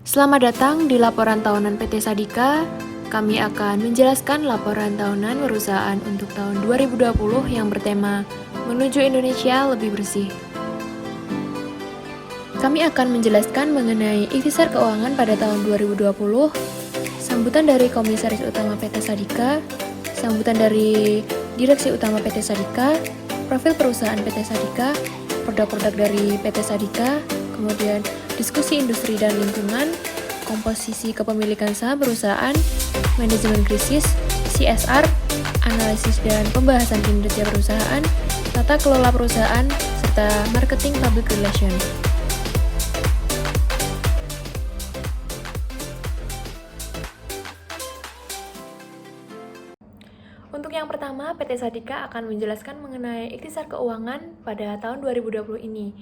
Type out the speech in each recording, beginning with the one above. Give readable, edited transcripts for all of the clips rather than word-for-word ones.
Selamat datang di laporan tahunan PT Sadika. Kami akan menjelaskan laporan tahunan perusahaan untuk tahun 2020 yang bertema Menuju Indonesia Lebih Bersih. Kami akan menjelaskan mengenai ikhtisar keuangan pada tahun 2020, sambutan dari Komisaris Utama PT Sadika, sambutan dari Direksi Utama PT Sadika, profil perusahaan PT Sadika, produk-produk dari PT Sadika, kemudian diskusi industri dan lingkungan, komposisi kepemilikan saham perusahaan, manajemen krisis, CSR, analisis dan pembahasan kinerja perusahaan, tata kelola perusahaan, serta marketing public relation. Untuk yang pertama, PT Sadika akan menjelaskan mengenai ikhtisar keuangan pada tahun 2020 ini.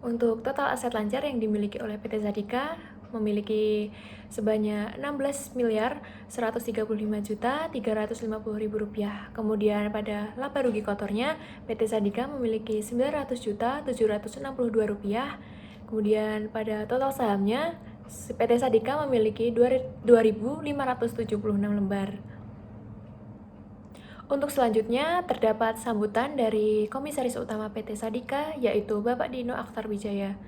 Untuk total aset lancar yang dimiliki oleh PT Sadika memiliki sebanyak 16 miliar 135 juta 350 ribu rupiah. Kemudian pada laba rugi kotornya, PT Sadika memiliki 900 juta 762 rupiah. Kemudian pada total sahamnya, PT Sadika memiliki 2.576 lembar. Untuk selanjutnya, terdapat sambutan dari Komisaris Utama PT Sadika, yaitu Bapak Dino Akhtar Wijaya.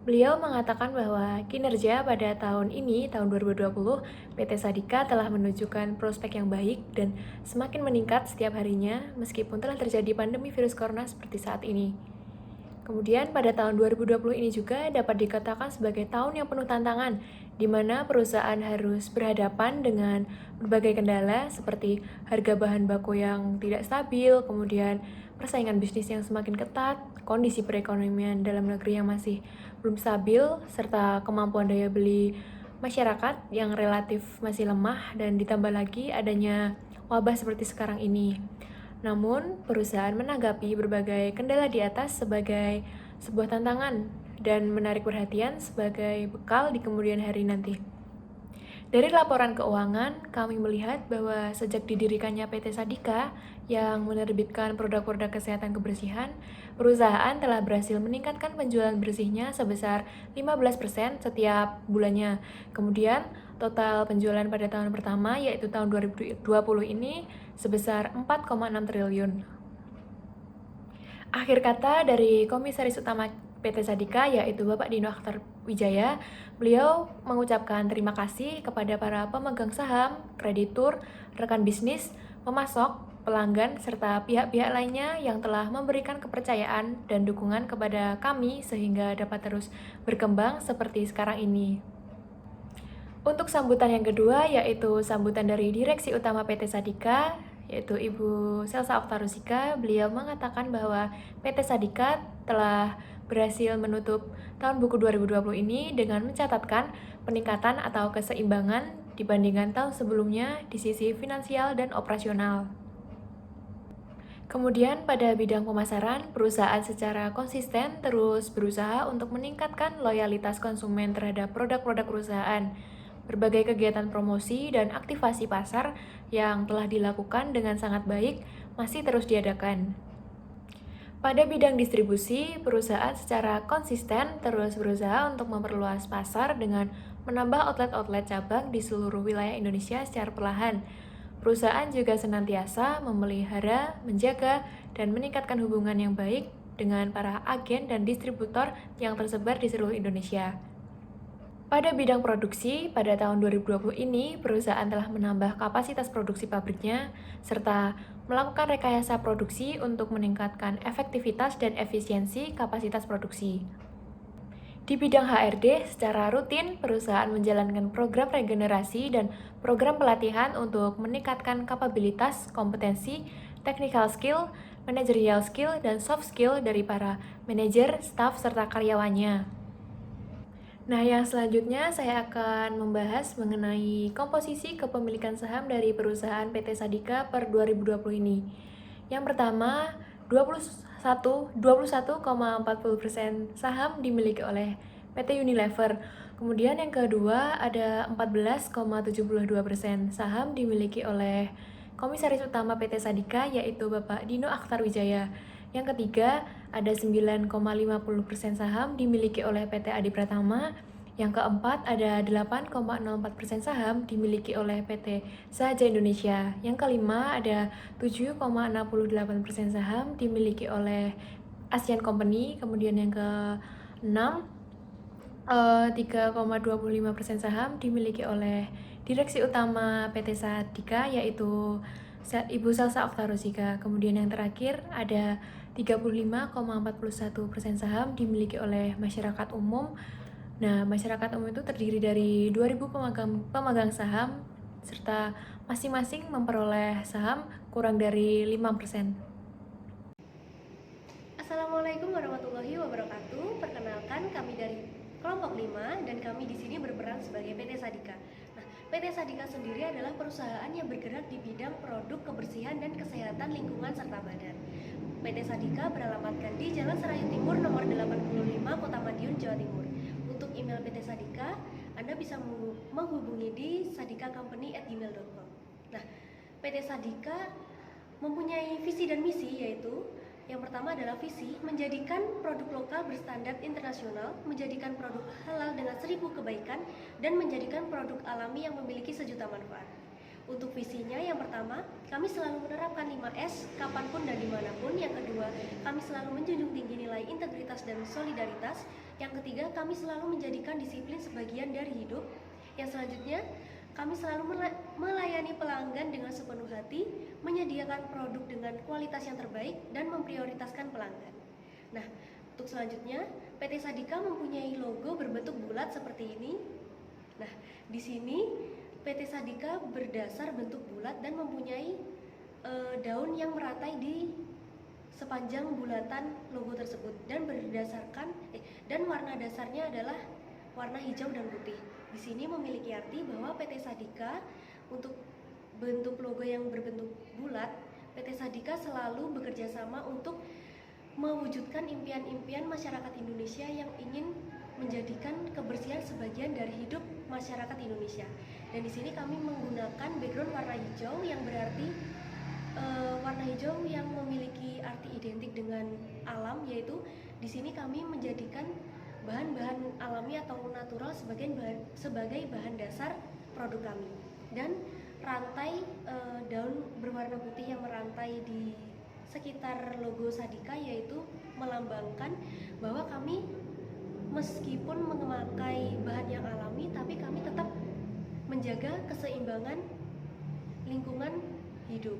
Beliau mengatakan bahwa kinerja pada tahun ini, tahun 2020, PT Sadika telah menunjukkan prospek yang baik dan semakin meningkat setiap harinya meskipun telah terjadi pandemi virus corona seperti saat ini. Kemudian pada tahun 2020 ini juga dapat dikatakan sebagai tahun yang penuh tantangan, di mana perusahaan harus berhadapan dengan berbagai kendala seperti harga bahan baku yang tidak stabil, kemudian persaingan bisnis yang semakin ketat, kondisi perekonomian dalam negeri yang masih belum stabil, serta kemampuan daya beli masyarakat yang relatif masih lemah, dan ditambah lagi adanya wabah seperti sekarang ini. Namun, perusahaan menanggapi berbagai kendala di atas sebagai sebuah tantangan dan menarik perhatian sebagai bekal di kemudian hari nanti. Dari laporan keuangan, kami melihat bahwa sejak didirikannya PT Sadika yang menerbitkan produk-produk kesehatan kebersihan, perusahaan telah berhasil meningkatkan penjualan bersihnya sebesar 15% setiap bulannya. Kemudian, total penjualan pada tahun pertama, yaitu tahun 2020 ini, sebesar 4,6 triliun. Akhir kata dari Komisaris Utama PT Sadika, yaitu Bapak Dino Akhtar Wijaya. Beliau mengucapkan terima kasih kepada para pemegang saham, kreditur, rekan bisnis, pemasok, pelanggan, serta pihak-pihak lainnya yang telah memberikan kepercayaan dan dukungan kepada kami sehingga dapat terus berkembang seperti sekarang ini. Untuk sambutan yang kedua, yaitu sambutan dari Direksi Utama PT Sadika, yaitu Ibu Selsa Oktarusika. Beliau mengatakan bahwa PT Sadika telah berhasil menutup tahun buku 2020 ini dengan mencatatkan peningkatan atau keseimbangan dibandingkan tahun sebelumnya di sisi finansial dan operasional. Kemudian pada bidang pemasaran, perusahaan secara konsisten terus berusaha untuk meningkatkan loyalitas konsumen terhadap produk-produk perusahaan. Berbagai kegiatan promosi dan aktivasi pasar yang telah dilakukan dengan sangat baik masih terus diadakan. Pada bidang distribusi, perusahaan secara konsisten terus berusaha untuk memperluas pasar dengan menambah outlet-outlet cabang di seluruh wilayah Indonesia secara perlahan. Perusahaan juga senantiasa memelihara, menjaga, dan meningkatkan hubungan yang baik dengan para agen dan distributor yang tersebar di seluruh Indonesia. Pada bidang produksi, pada tahun 2020 ini, perusahaan telah menambah kapasitas produksi pabriknya, serta melakukan rekayasa produksi untuk meningkatkan efektivitas dan efisiensi kapasitas produksi. Di bidang HRD, secara rutin, perusahaan menjalankan program regenerasi dan program pelatihan untuk meningkatkan kapabilitas, kompetensi, technical skill, managerial skill, dan soft skill dari para manajer, staf, serta karyawannya. Nah, yang selanjutnya saya akan membahas mengenai komposisi kepemilikan saham dari perusahaan PT Sadika per 2020 ini. Yang pertama, 21,40% saham dimiliki oleh PT Unilever. Kemudian yang kedua ada 14,72% saham dimiliki oleh Komisaris Utama PT Sadika, yaitu Bapak Dino Akhtar Wijaya. Yang ketiga, ada 9,50% saham dimiliki oleh PT Adi Pratama. Yang keempat, ada 8,04% saham dimiliki oleh PT Sahaja Indonesia. Yang kelima, ada 7,68% saham dimiliki oleh Asian Company. Kemudian yang keenam, 3,25% saham dimiliki oleh Direksi Utama PT Sadika, yaitu Ibu Salsa Oktarosika. Kemudian yang terakhir ada 35,41% saham dimiliki oleh masyarakat umum. Nah, masyarakat umum itu terdiri dari 2.000 pemegang saham, serta masing-masing memperoleh saham kurang dari 5%. Assalamualaikum warahmatullahi wabarakatuh. Perkenalkan, kami dari kelompok 5 dan kami di sini berperan sebagai PT Sadika. Nah, PT Sadika sendiri adalah perusahaan yang bergerak di bidang produk kebersihan dan kesehatan lingkungan serta badan. PT Sadika beralamatkan di Jalan Serayu Timur nomor 85, Kota Madiun, Jawa Timur. Untuk email PT Sadika, Anda bisa menghubungi di sadikacompany@gmail.com. Nah, PT Sadika mempunyai visi dan misi, yaitu yang pertama adalah visi menjadikan produk lokal berstandar internasional, menjadikan produk halal dengan 1000 kebaikan, dan menjadikan produk alami yang memiliki sejuta manfaat. Untuk visinya, yang pertama, kami selalu menerapkan 5S kapanpun dan dimanapun. Yang kedua, kami selalu menjunjung tinggi nilai integritas dan solidaritas. Yang ketiga, kami selalu menjadikan disiplin sebagian dari hidup. Yang selanjutnya, kami selalu melayani pelanggan dengan sepenuh hati, menyediakan produk dengan kualitas yang terbaik, dan memprioritaskan pelanggan. Nah, untuk selanjutnya, PT Sadika mempunyai logo berbentuk bulat seperti ini. Nah, di sini PT Sadika berdasar bentuk bulat dan mempunyai daun yang meratai di sepanjang bulatan logo tersebut, dan warna dasarnya adalah warna hijau dan putih. Di sini memiliki arti bahwa PT Sadika, untuk bentuk logo yang berbentuk bulat, PT Sadika selalu bekerja sama untuk mewujudkan impian-impian masyarakat Indonesia yang ingin menjadikan kebersihan sebagian dari hidup masyarakat Indonesia. Dan di sini kami menggunakan background warna hijau, yang berarti warna hijau yang memiliki arti identik dengan alam, yaitu di sini kami menjadikan bahan-bahan alami atau natural sebagai bahan dasar produk kami. Dan rantai daun berwarna putih yang merantai di sekitar logo Sadika, yaitu melambangkan bahwa kami meskipun memakai bahan yang alami, tapi kami tetap menjaga keseimbangan lingkungan hidup.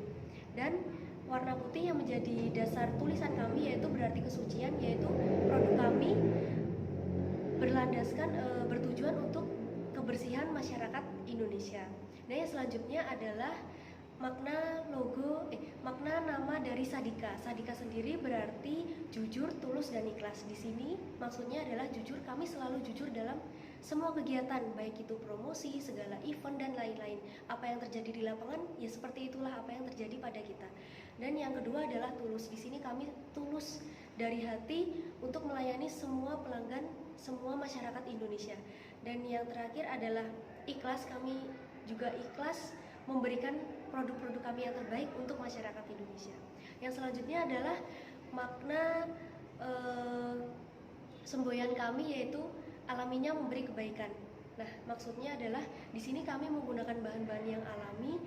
Dan warna putih yang menjadi dasar tulisan kami, yaitu berarti kesucian, yaitu produk kami bertujuan untuk kebersihan masyarakat Indonesia. Dan yang selanjutnya adalah makna nama dari Sadika. Sadika sendiri berarti jujur, tulus, dan ikhlas. Di sini maksudnya adalah jujur, kami selalu jujur dalam semua kegiatan, baik itu promosi, segala event, dan lain-lain. Apa yang terjadi di lapangan, ya seperti itulah apa yang terjadi pada kita. Dan yang kedua adalah tulus. Di sini kami tulus dari hati untuk melayani semua pelanggan, semua masyarakat Indonesia. Dan yang terakhir adalah ikhlas. Kami juga ikhlas memberikan produk-produk kami yang terbaik untuk masyarakat Indonesia. Yang selanjutnya adalah makna semboyan kami, yaitu alaminya memberi kebaikan. Nah, maksudnya adalah di sini kami menggunakan bahan-bahan yang alami,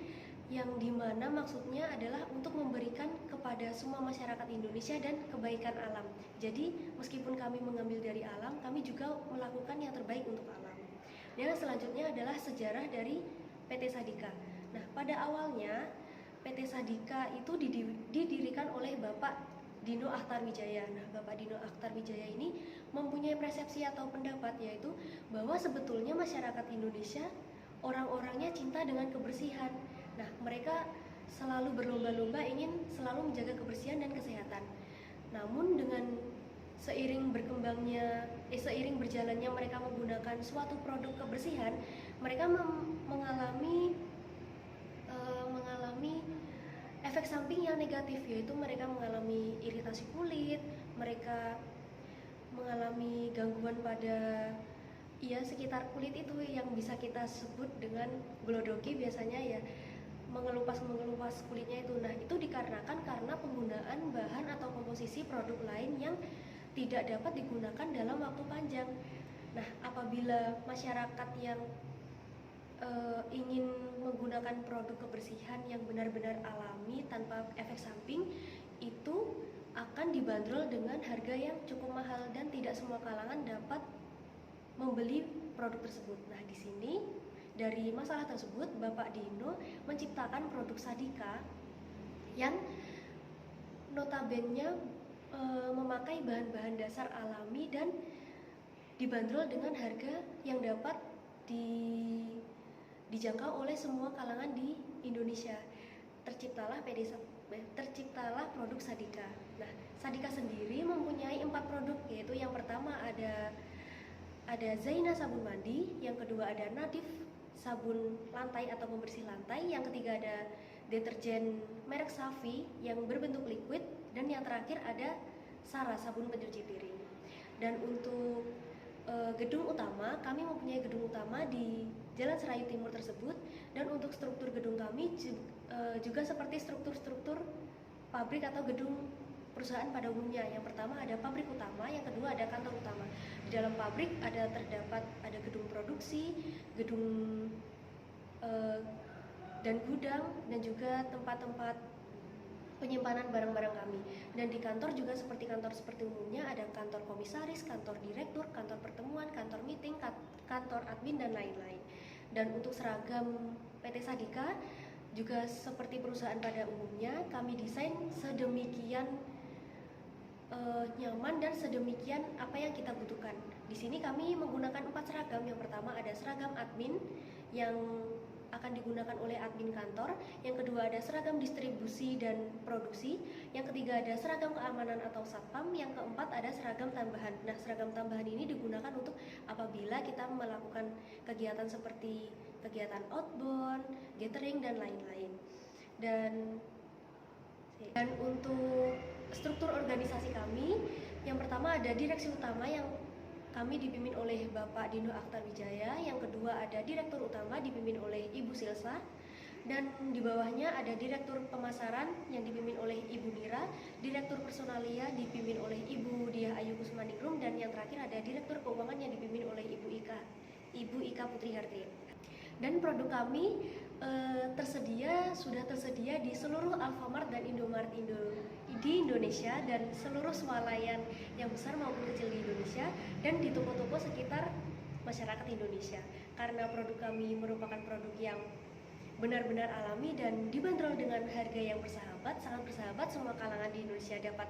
yang dimana maksudnya adalah untuk memberikan kepada semua masyarakat Indonesia dan kebaikan alam. Jadi meskipun kami mengambil dari alam, kami juga melakukan yang terbaik untuk alam. Dan selanjutnya adalah sejarah dari PT Sadika. Nah, pada awalnya PT Sadika itu didirikan oleh Bapak Dino Akhtarwijaya. Nah, Bapak Dino Akhtarwijaya ini mempunyai persepsi atau pendapat, yaitu bahwa sebetulnya masyarakat Indonesia orang-orangnya cinta dengan kebersihan. Nah, mereka selalu berlomba-lomba ingin selalu menjaga kebersihan dan kesehatan. Namun dengan seiring berjalannya mereka menggunakan suatu produk kebersihan, mereka mengalami efek samping yang negatif, yaitu mereka mengalami iritasi kulit, mereka mengalami gangguan pada sekitar kulit itu, yang bisa kita sebut dengan glodoki biasanya, ya, mengelupas kulitnya itu. Nah, itu dikarenakan karena penggunaan bahan atau komposisi produk lain yang tidak dapat digunakan dalam waktu panjang. Nah, apabila masyarakat yang ingin menggunakan produk kebersihan yang benar-benar alami tanpa efek samping, itu akan dibanderol dengan harga yang cukup mahal dan tidak semua kalangan dapat membeli produk tersebut. Nah, di sini dari masalah tersebut Bapak Dino menciptakan produk Sadika yang notabene memakai bahan-bahan dasar alami dan dibanderol dengan harga yang dapat dijangkau oleh semua kalangan di Indonesia. Terciptalah produk Sadika. Nah, Sadika sendiri mempunyai 4 produk, yaitu yang pertama ada Zaina sabun mandi, yang kedua ada Natif sabun lantai atau pembersih lantai, yang ketiga ada deterjen merek Safi yang berbentuk liquid, dan yang terakhir ada Sara sabun pencuci piring. Dan untuk gedung utama, kami mempunyai gedung utama di Jalan Serayu Timur tersebut, dan untuk struktur gedung kami juga seperti struktur pabrik atau gedung perusahaan pada umumnya. Yang pertama ada pabrik utama, yang kedua ada kantor utama. Di dalam pabrik terdapat gedung produksi, gedung dan gudang, dan juga tempat-tempat penyimpanan barang-barang kami. Dan di kantor juga seperti umumnya, ada kantor komisaris, kantor direktur, kantor pertemuan, kantor meeting, kantor admin, dan lain-lain. Dan untuk seragam PT Sadika juga seperti perusahaan pada umumnya, kami desain sedemikian nyaman dan sedemikian apa yang kita butuhkan. Di sini kami menggunakan 4 seragam. Yang pertama ada seragam admin yang akan digunakan oleh admin kantor, yang kedua ada seragam distribusi dan produksi, yang ketiga ada seragam keamanan atau satpam, yang keempat ada seragam tambahan. Nah, seragam tambahan ini digunakan untuk apabila kita melakukan kegiatan seperti kegiatan outbound, gathering, dan lain-lain. Dan untuk struktur organisasi kami, yang pertama ada direksi utama yang kami dipimpin oleh Bapak Dino Aktar Wijaya, yang kedua ada direktur utama dipimpin oleh Ibu Silsa, dan di bawahnya ada direktur pemasaran yang dipimpin oleh Ibu Mira, direktur personalia dipimpin oleh Ibu Diah Ayu Kusmaningrum, dan yang terakhir ada direktur keuangan yang dipimpin oleh Ibu Ika Putri Harti. Dan produk kami sudah tersedia di seluruh Alfamart dan Indomaret di Indonesia, dan seluruh swalayan yang besar maupun kecil di Indonesia, dan di toko-toko sekitar masyarakat Indonesia. Karena produk kami merupakan produk yang benar-benar alami dan dibanderol dengan harga yang sangat bersahabat, semua kalangan di Indonesia dapat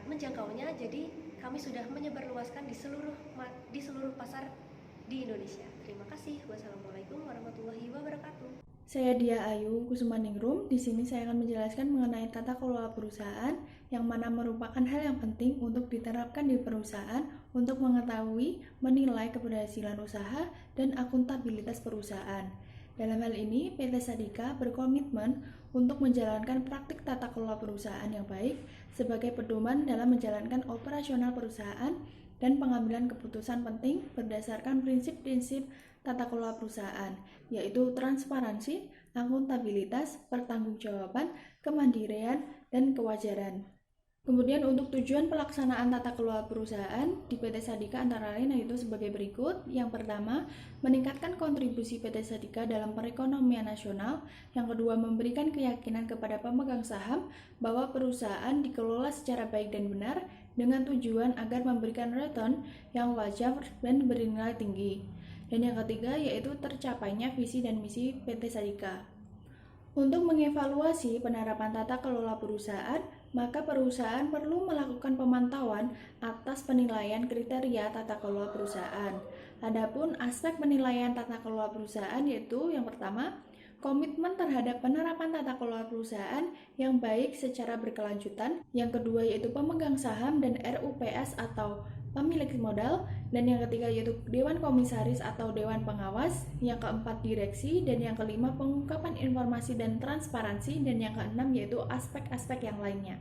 menjangkaunya. Jadi kami sudah menyebarluaskan di seluruh pasar di Indonesia. Terima kasih. Wassalamualaikum warahmatullahi wabarakatuh. Saya Diah Ayu Kusmaningrum. Di sini saya akan menjelaskan mengenai tata kelola perusahaan, yang mana merupakan hal yang penting untuk diterapkan di perusahaan untuk mengetahui, menilai keberhasilan usaha, dan akuntabilitas perusahaan. Dalam hal ini, PT Sadika berkomitmen untuk menjalankan praktik tata kelola perusahaan yang baik sebagai pedoman dalam menjalankan operasional perusahaan dan pengambilan keputusan penting berdasarkan prinsip-prinsip tata kelola perusahaan, yaitu transparansi, akuntabilitas, pertanggungjawaban, kemandirian, dan kewajaran. Kemudian untuk tujuan pelaksanaan tata kelola perusahaan di PT Sadika antara lain yaitu sebagai berikut. Yang pertama, meningkatkan kontribusi PT Sadika dalam perekonomian nasional. Yang kedua, memberikan keyakinan kepada pemegang saham bahwa perusahaan dikelola secara baik dan benar dengan tujuan agar memberikan return yang wajar dan bernilai tinggi. Dan yang ketiga yaitu tercapainya visi dan misi PT Sadika. Untuk mengevaluasi penerapan tata kelola perusahaan, maka perusahaan perlu melakukan pemantauan atas penilaian kriteria tata kelola perusahaan. Adapun aspek penilaian tata kelola perusahaan yaitu yang pertama, komitmen terhadap penerapan tata kelola perusahaan yang baik secara berkelanjutan. Yang kedua yaitu pemegang saham dan RUPS atau pemilik modal, dan yang ketiga yaitu Dewan Komisaris atau Dewan Pengawas, yang keempat direksi, dan yang kelima pengungkapan informasi dan transparansi, dan yang keenam yaitu aspek-aspek yang lainnya.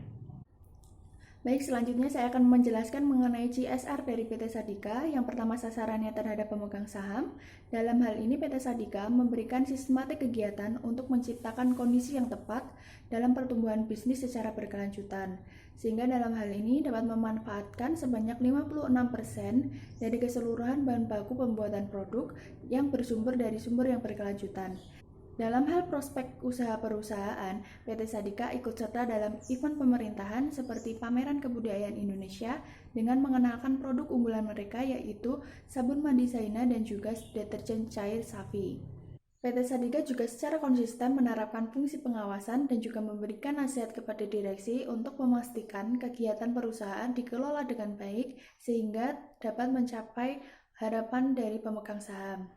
Baik, selanjutnya saya akan menjelaskan mengenai CSR dari PT Sadika. Yang pertama, sasarannya terhadap pemegang saham. Dalam hal ini, PT Sadika memberikan sistematik kegiatan untuk menciptakan kondisi yang tepat dalam pertumbuhan bisnis secara berkelanjutan. Sehingga dalam hal ini dapat memanfaatkan sebanyak 56% dari keseluruhan bahan baku pembuatan produk yang bersumber dari sumber yang berkelanjutan. Dalam hal prospek usaha perusahaan, PT Sadika ikut serta dalam event pemerintahan seperti Pameran Kebudayaan Indonesia dengan mengenalkan produk unggulan mereka yaitu sabun mandi Zaina dan juga deterjen cair Safi. PT Sadika juga secara konsisten menerapkan fungsi pengawasan dan juga memberikan nasihat kepada direksi untuk memastikan kegiatan perusahaan dikelola dengan baik sehingga dapat mencapai harapan dari pemegang saham.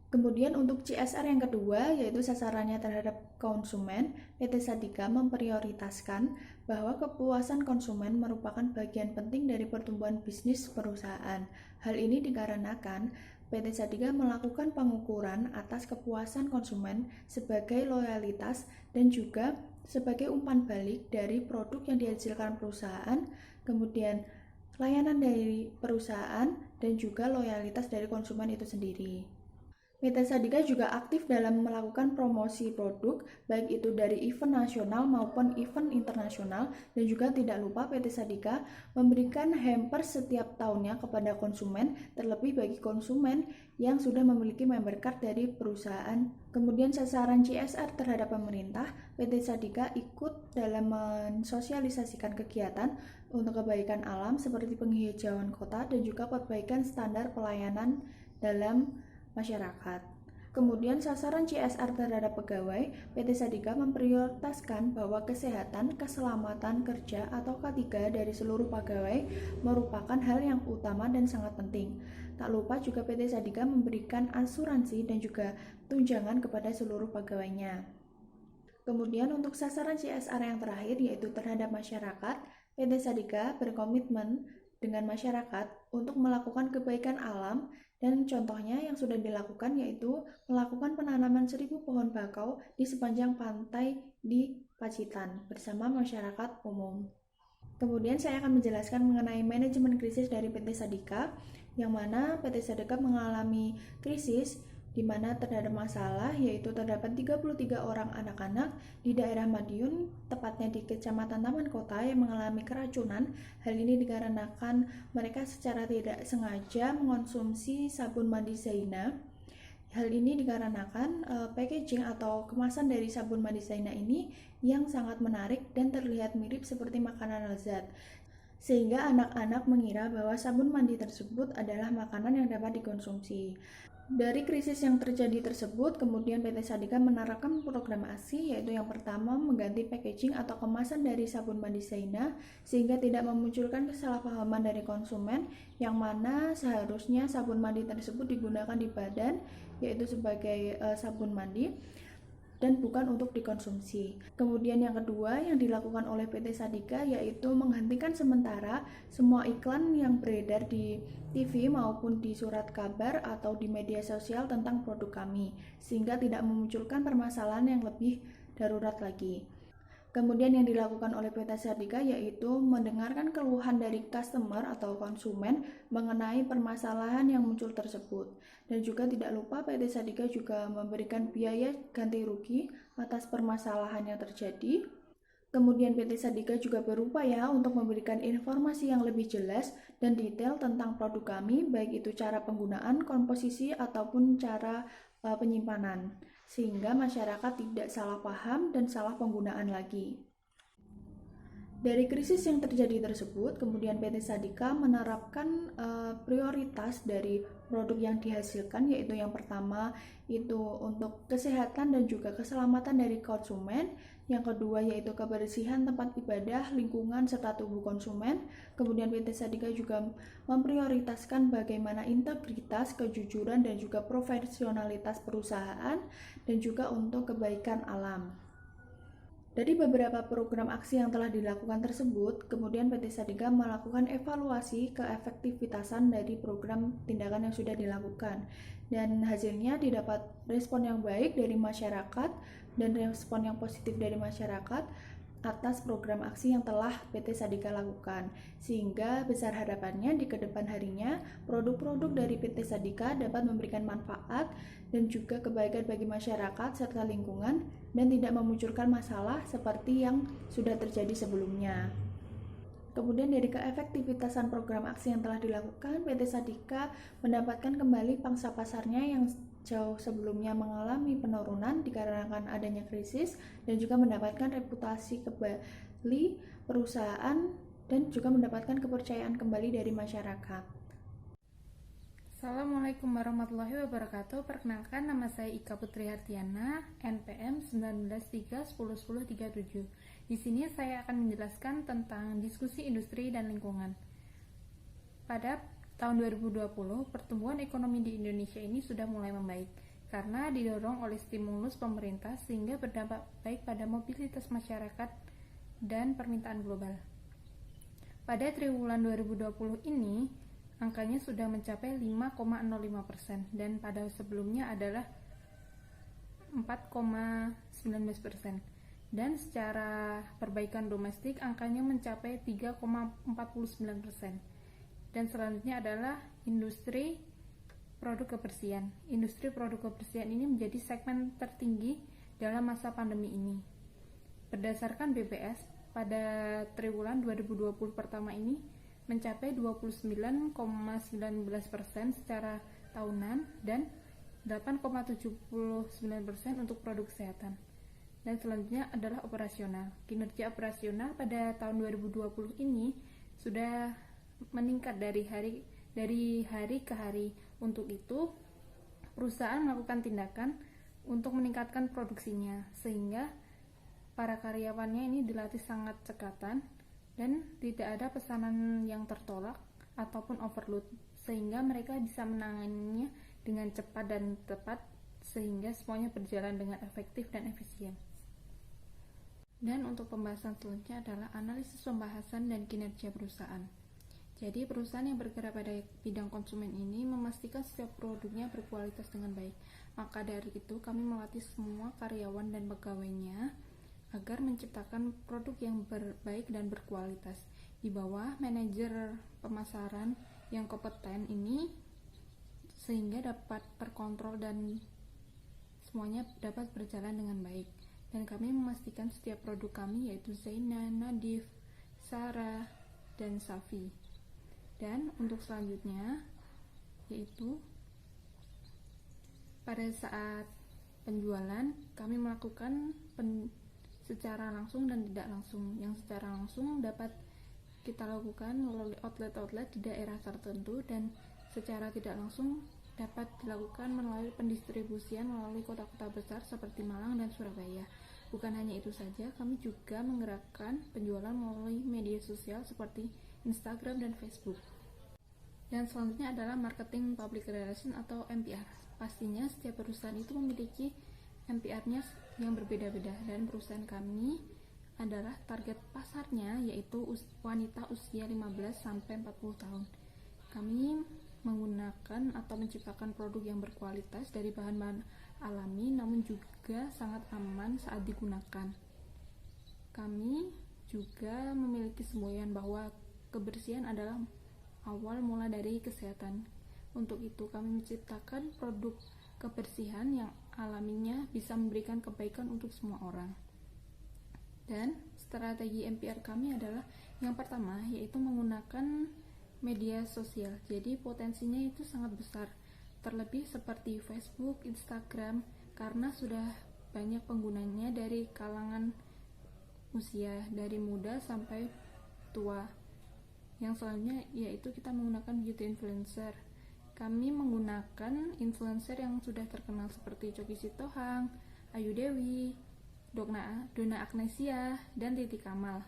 Kemudian untuk CSR yang kedua, yaitu sasarannya terhadap konsumen, PT Sadika memprioritaskan bahwa kepuasan konsumen merupakan bagian penting dari pertumbuhan bisnis perusahaan. Hal ini dikarenakan PT Sadika melakukan pengukuran atas kepuasan konsumen sebagai loyalitas dan juga sebagai umpan balik dari produk yang dihasilkan perusahaan, kemudian layanan dari perusahaan, dan juga loyalitas dari konsumen itu sendiri. PT Sadika juga aktif dalam melakukan promosi produk, baik itu dari event nasional maupun event internasional, dan juga tidak lupa PT Sadika memberikan hampers setiap tahunnya kepada konsumen, terlebih bagi konsumen yang sudah memiliki member card dari perusahaan. Kemudian sasaran CSR terhadap pemerintah, PT Sadika ikut dalam mensosialisasikan kegiatan untuk kebaikan alam seperti penghijauan kota dan juga perbaikan standar pelayanan dalam masyarakat. Kemudian sasaran CSR terhadap pegawai, PT Sadika memprioritaskan bahwa kesehatan, keselamatan kerja atau K3 dari seluruh pegawai merupakan hal yang utama dan sangat penting. Tak lupa juga PT Sadika memberikan asuransi dan juga tunjangan kepada seluruh pegawainya. Kemudian untuk sasaran CSR yang terakhir yaitu terhadap masyarakat, PT Sadika berkomitmen dengan masyarakat untuk melakukan kebaikan alam dan contohnya yang sudah dilakukan yaitu melakukan penanaman 1000 pohon bakau di sepanjang pantai di Pacitan bersama masyarakat umum. Kemudian saya akan menjelaskan mengenai manajemen krisis dari PT Sadika, yang mana PT Sadika mengalami krisis di mana terdapat masalah yaitu terdapat 33 orang anak-anak di daerah Madiun, tepatnya di Kecamatan Taman Kota yang mengalami keracunan. Hal ini dikarenakan mereka secara tidak sengaja mengonsumsi sabun mandi Zaina. Hal ini dikarenakan packaging atau kemasan dari sabun mandi Zaina ini yang sangat menarik dan terlihat mirip seperti makanan lezat, sehingga anak-anak mengira bahwa sabun mandi tersebut adalah makanan yang dapat dikonsumsi. Dari krisis yang terjadi tersebut, kemudian PT Sadika menerapkan program aksi, yaitu yang pertama mengganti packaging atau kemasan dari sabun mandi Zaina sehingga tidak memunculkan kesalahpahaman dari konsumen, yang mana seharusnya sabun mandi tersebut digunakan di badan, yaitu sebagai sabun mandi dan bukan untuk dikonsumsi. Kemudian yang kedua yang dilakukan oleh PT Sadika yaitu menghentikan sementara semua iklan yang beredar di TV maupun di surat kabar atau di media sosial tentang produk kami, sehingga tidak memunculkan permasalahan yang lebih darurat lagi. Kemudian yang dilakukan oleh PT Sadika yaitu mendengarkan keluhan dari customer atau konsumen mengenai permasalahan yang muncul tersebut. Dan juga tidak lupa PT Sadika juga memberikan biaya ganti rugi atas permasalahan yang terjadi. Kemudian PT Sadika juga berupaya untuk memberikan informasi yang lebih jelas dan detail tentang produk kami, baik itu cara penggunaan, komposisi, ataupun cara penyimpanan, sehingga masyarakat tidak salah paham dan salah penggunaan lagi. Dari krisis yang terjadi tersebut, kemudian PT Sadika menerapkan prioritas dari produk yang dihasilkan, yaitu yang pertama itu untuk kesehatan dan juga keselamatan dari konsumen, yang kedua yaitu kebersihan tempat ibadah, lingkungan, serta tubuh konsumen. Kemudian PT Sadika juga memprioritaskan bagaimana integritas, kejujuran, dan juga profesionalitas perusahaan, dan juga untuk kebaikan alam. Dari beberapa program aksi yang telah dilakukan tersebut, kemudian PT Sadika melakukan evaluasi keefektivitasan dari program tindakan yang sudah dilakukan. Dan hasilnya didapat respon yang baik dari masyarakat dan respon yang positif dari masyarakat. atas program aksi yang telah PT Sadika lakukan, sehingga besar harapannya di kedepan harinya produk-produk dari PT Sadika dapat memberikan manfaat dan juga kebaikan bagi masyarakat serta lingkungan dan tidak memunculkan masalah seperti yang sudah terjadi sebelumnya. Kemudian dari keefektivitasan program aksi yang telah dilakukan, PT Sadika mendapatkan kembali pangsa pasarnya yang jauh sebelumnya mengalami penurunan dikarenakan adanya krisis dan juga mendapatkan reputasi kembali perusahaan dan juga mendapatkan kepercayaan kembali dari masyarakat. Assalamualaikum warahmatullahi wabarakatuh. Perkenalkan, nama saya Ika Putri Hartiana, NPM 1931011037. Di sini saya akan menjelaskan tentang diskusi industri dan lingkungan. Pada tahun 2020, pertumbuhan ekonomi di Indonesia ini sudah mulai membaik karena didorong oleh stimulus pemerintah sehingga berdampak baik pada mobilitas masyarakat dan permintaan global. Pada triwulan 2020 ini, angkanya sudah mencapai 5,05% dan pada sebelumnya adalah 4,19%. Dan secara perbaikan domestik angkanya mencapai 3,49%. Dan selanjutnya adalah industri produk kebersihan. Industri produk kebersihan ini menjadi segmen tertinggi dalam masa pandemi ini. Berdasarkan BPS, pada triwulan 2020 pertama ini mencapai 29,19% secara tahunan dan 8,79% untuk produk kesehatan. Dan selanjutnya adalah operasional. Kinerja operasional pada tahun 2020 ini sudah meningkat dari hari ke hari. Untuk itu, perusahaan melakukan tindakan untuk meningkatkan produksinya sehingga para karyawannya ini dilatih sangat cekatan dan tidak ada pesanan yang tertolak ataupun overload sehingga mereka bisa menanganinya dengan cepat dan tepat sehingga semuanya berjalan dengan efektif dan efisien. Dan untuk pembahasan selanjutnya adalah analisis pembahasan dan kinerja perusahaan. Jadi perusahaan yang bergerak pada bidang konsumen ini memastikan setiap produknya berkualitas dengan baik. Maka dari itu kami melatih semua karyawan dan pegawainya agar menciptakan produk yang baik dan berkualitas. Di bawah manajer pemasaran yang kompeten ini sehingga dapat terkontrol dan semuanya dapat berjalan dengan baik. Dan kami memastikan setiap produk kami yaitu Zaina, Nadif, Sarah, dan Safi. Dan untuk selanjutnya yaitu pada saat penjualan kami melakukan secara langsung dan tidak langsung. Yang secara langsung dapat kita lakukan melalui outlet-outlet di daerah tertentu dan secara tidak langsung dapat dilakukan melalui pendistribusian melalui kota-kota besar seperti Malang dan Surabaya. Bukan hanya itu saja, kami juga menggerakkan penjualan melalui media sosial seperti Instagram dan Facebook. Dan selanjutnya adalah marketing public relation atau MPR. Pastinya setiap perusahaan itu memiliki MPR-nya yang berbeda-beda dan perusahaan kami adalah target pasarnya yaitu wanita usia 15-40 tahun. Kami menggunakan atau menciptakan produk yang berkualitas dari bahan-bahan alami namun juga sangat aman saat digunakan. Kami juga memiliki semboyan bahwa kebersihan adalah awal mula dari kesehatan. Untuk itu kami menciptakan produk kebersihan yang alaminya bisa memberikan kebaikan untuk semua orang. Dan strategi MPR kami adalah yang pertama yaitu menggunakan media sosial. Jadi potensinya itu sangat besar, terlebih seperti Facebook, Instagram, karena sudah banyak penggunanya dari kalangan usia dari muda sampai tua. Yang selanjutnya yaitu kita menggunakan beauty influencer. Kami menggunakan influencer yang sudah terkenal seperti Choky Sitohang, Ayu Dewi, Donna Agnesia, dan Titi Kamal.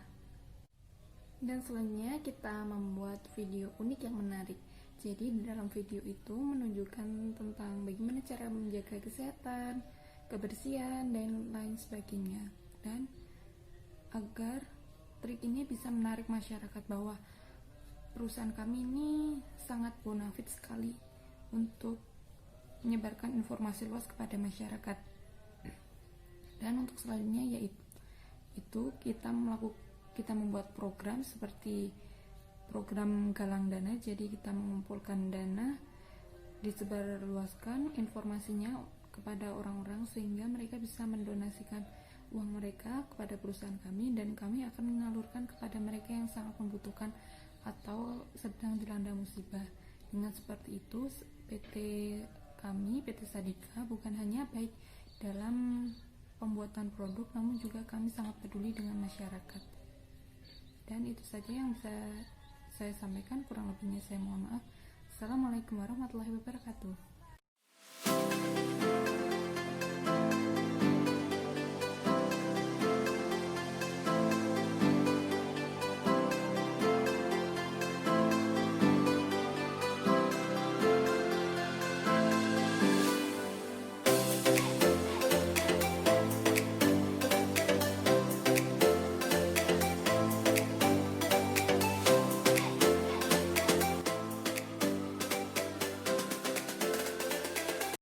Dan selanjutnya kita membuat video unik yang menarik. Jadi di dalam video itu menunjukkan tentang bagaimana cara menjaga kesehatan, kebersihan, dan lain sebagainya. Dan agar trik ini bisa menarik masyarakat bahwa perusahaan kami ini sangat bonafit sekali untuk menyebarkan informasi luas kepada masyarakat. Dan untuk selanjutnya itu kita membuat program seperti program galang dana. Jadi kita mengumpulkan dana, disebarluaskan informasinya kepada orang-orang sehingga mereka bisa mendonasikan uang mereka kepada perusahaan kami, dan kami akan mengalurkan kepada mereka yang sangat membutuhkan atau sedang dilanda musibah. Dengan seperti itu, PT Sadika bukan hanya baik dalam pembuatan produk, namun juga kami sangat peduli dengan masyarakat. Dan itu saja yang bisa saya sampaikan, kurang lebihnya saya mohon maaf. Assalamualaikum warahmatullahi wabarakatuh.